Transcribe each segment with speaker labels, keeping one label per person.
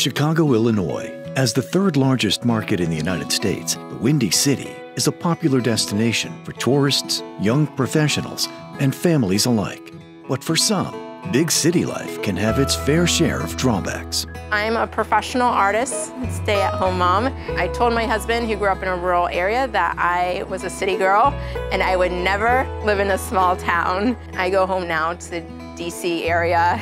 Speaker 1: Chicago, Illinois, as the third largest market in the United States, the Windy City is a popular destination for tourists, young professionals, and families alike. But for some, big city life can have its fair share of drawbacks.
Speaker 2: I'm a professional artist, stay-at-home mom. I told my husband, who grew up in a rural area, that I was a city girl and I would never live in a small town. I go home now to the DC area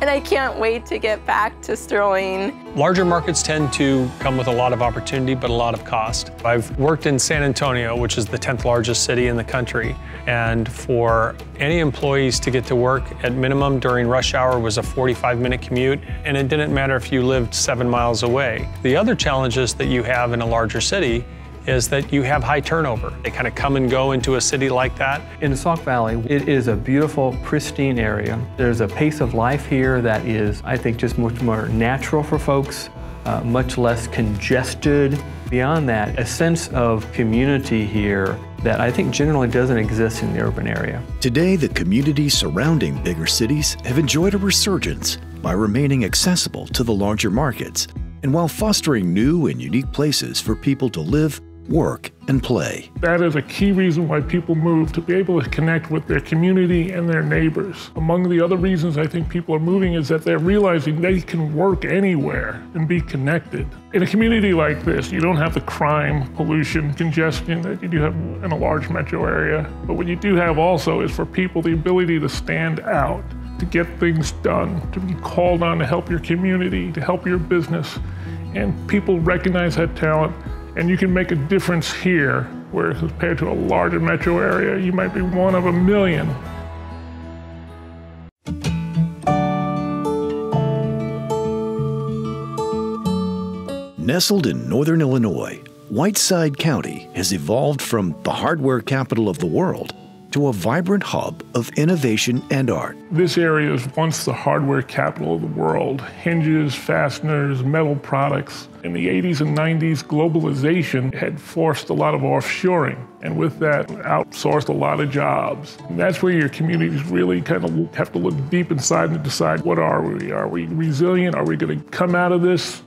Speaker 2: and I can't wait to get back to Sterling.
Speaker 3: Larger markets tend to come with a lot of opportunity, but a lot of cost. I've worked in San Antonio, which is the 10th largest city in the country, and for any employees to get to work at minimum during rush hour was a 45-minute commute, and it didn't matter if you lived 7 miles away. The other challenges that you have in a larger city is that you have high turnover. They kind of come and go into a city like that.
Speaker 4: In the Sauk Valley, it is a beautiful, pristine area. There's a pace of life here that is, I think, just much more natural for folks, much less congested. Beyond that, a sense of community here that I think generally doesn't exist in the urban area.
Speaker 1: Today, the communities surrounding bigger cities have enjoyed a resurgence by remaining accessible to the larger markets, and while fostering new and unique places for people to live, work, and play.
Speaker 5: That is a key reason why people move, to be able to connect with their community and their neighbors. Among the other reasons I think people are moving is that they're realizing they can work anywhere and be connected. In a community like this, you don't have the crime, pollution, congestion that you do have in a large metro area. But what you do have also is for people the ability to stand out, to get things done, to be called on to help your community, to help your business. And people recognize that talent, and you can make a difference here, where compared to a larger metro area, you might be one of a million.
Speaker 1: Nestled in northern Illinois, Whiteside County has evolved from the hardware capital of the world to a vibrant hub of innovation and art.
Speaker 5: This area was once the hardware capital of the world. Hinges, fasteners, metal products. In the 80s and 90s, globalization had forced a lot of offshoring, and with that, outsourced a lot of jobs. And that's where your communities really kind of have to look deep inside and decide, what are we? Are we resilient? Are we going to come out of this?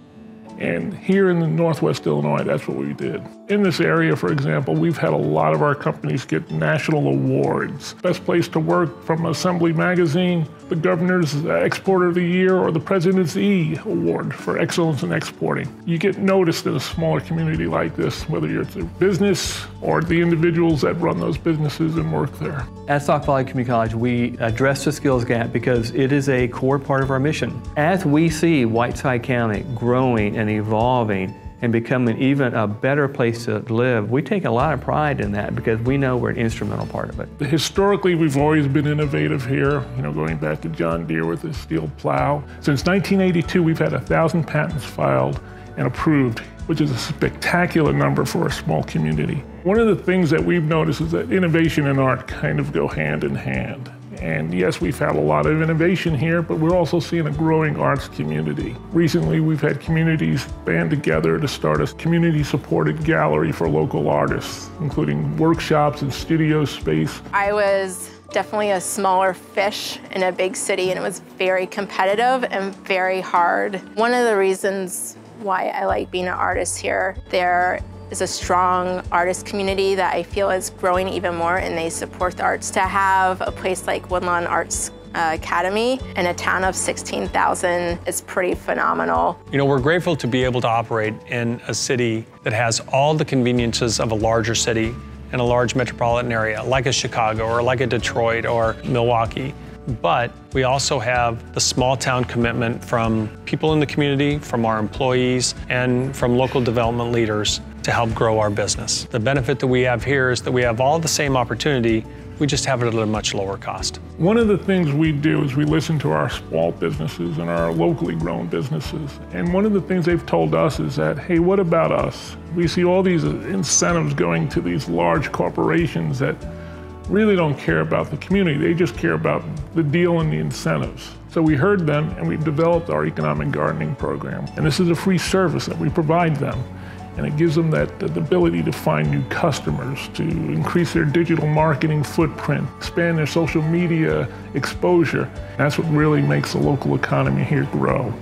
Speaker 5: And here in the Northwest Illinois, that's what we did. In this area, for example, we've had a lot of our companies get national awards. Best place to work from Assembly Magazine, the Governor's Exporter of the Year, or the President's E Award for excellence in exporting. You get noticed in a smaller community like this, whether you're a business or the individuals that run those businesses and work there.
Speaker 4: At Sauk Valley Community College, we address the skills gap because it is a core part of our mission. As we see Whiteside County growing and evolving and becoming even a better place to live, we take a lot of pride in that because we know we're an instrumental part of it.
Speaker 5: Historically, we've always been innovative here, going back to John Deere with the steel plow. Since 1982, we've had 1,000 patents filed and approved, which is a spectacular number for a small community. One of the things that we've noticed is that innovation and art kind of go hand in hand. And yes, we've had a lot of innovation here, but we're also seeing a growing arts community. Recently, we've had communities band together to start a community-supported gallery for local artists, including workshops and studio space.
Speaker 2: I was definitely a smaller fish in a big city, and it was very competitive and very hard. One of the reasons why I like being an artist here, there is a strong artist community that I feel is growing even more, and they support the arts. To have a place like Woodlawn Arts Academy in a town of 16,000 is pretty phenomenal.
Speaker 3: We're grateful to be able to operate in a city that has all the conveniences of a larger city in a large metropolitan area, like a Chicago or like a Detroit or Milwaukee. But we also have the small town commitment from people in the community, from our employees, and from local development leaders to help grow our business. The benefit that we have here is that we have all the same opportunity, we just have it at a much lower cost.
Speaker 5: One of the things we do is we listen to our small businesses and our locally grown businesses. And one of the things they've told us is that, hey, what about us? We see all these incentives going to these large corporations that really don't care about the community. They just care about the deal and the incentives. So we heard them and we developed our economic gardening program. And this is a free service that we provide them. And it gives them the ability to find new customers, to increase their digital marketing footprint, expand their social media exposure. That's what really makes the local economy here grow.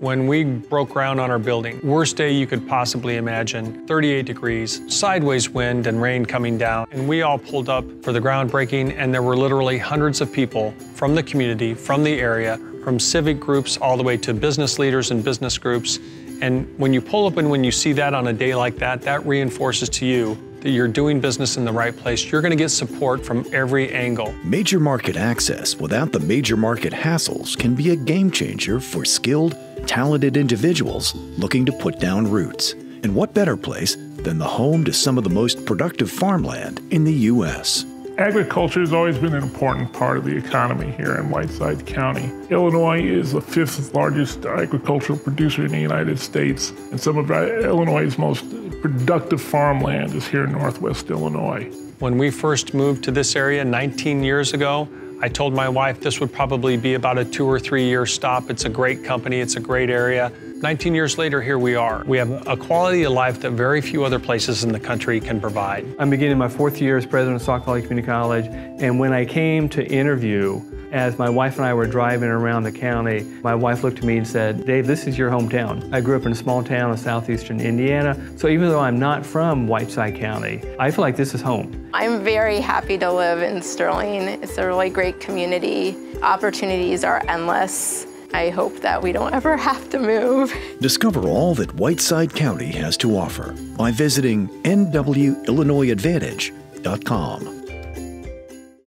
Speaker 3: When we broke ground on our building, worst day you could possibly imagine, 38 degrees, sideways wind and rain coming down. And we all pulled up for the groundbreaking, and there were literally hundreds of people from the community, from the area, from civic groups all the way to business leaders and business groups. And when you pull up and when you see that on a day like that, that reinforces to you that you're doing business in the right place. You're going to get support from every angle.
Speaker 1: Major market access without the major market hassles can be a game changer for skilled, talented individuals looking to put down roots. And what better place than the home to some of the most productive farmland in the U.S.?
Speaker 5: Agriculture has always been an important part of the economy here in Whiteside County. Illinois is the 5th largest agricultural producer in the United States, and some of Illinois' most productive farmland is here in Northwest Illinois.
Speaker 3: When we first moved to this area 19 years ago, I told my wife this would probably be about a 2 or 3 year stop. It's a great company, it's a great area. 19 years later, here we are. We have a quality of life that very few other places in the country can provide.
Speaker 4: I'm beginning my 4th year as president of Sauk Valley Community College, and when I came to interview, as my wife and I were driving around the county, my wife looked at me and said, "Dave, this is your hometown." I grew up in a small town in southeastern Indiana, so even though I'm not from Whiteside County, I feel like this is home.
Speaker 2: I'm very happy to live in Sterling. It's a really great community. Opportunities are endless. I hope that we don't ever have to move.
Speaker 1: Discover all that Whiteside County has to offer by visiting nwillinoisadvantage.com.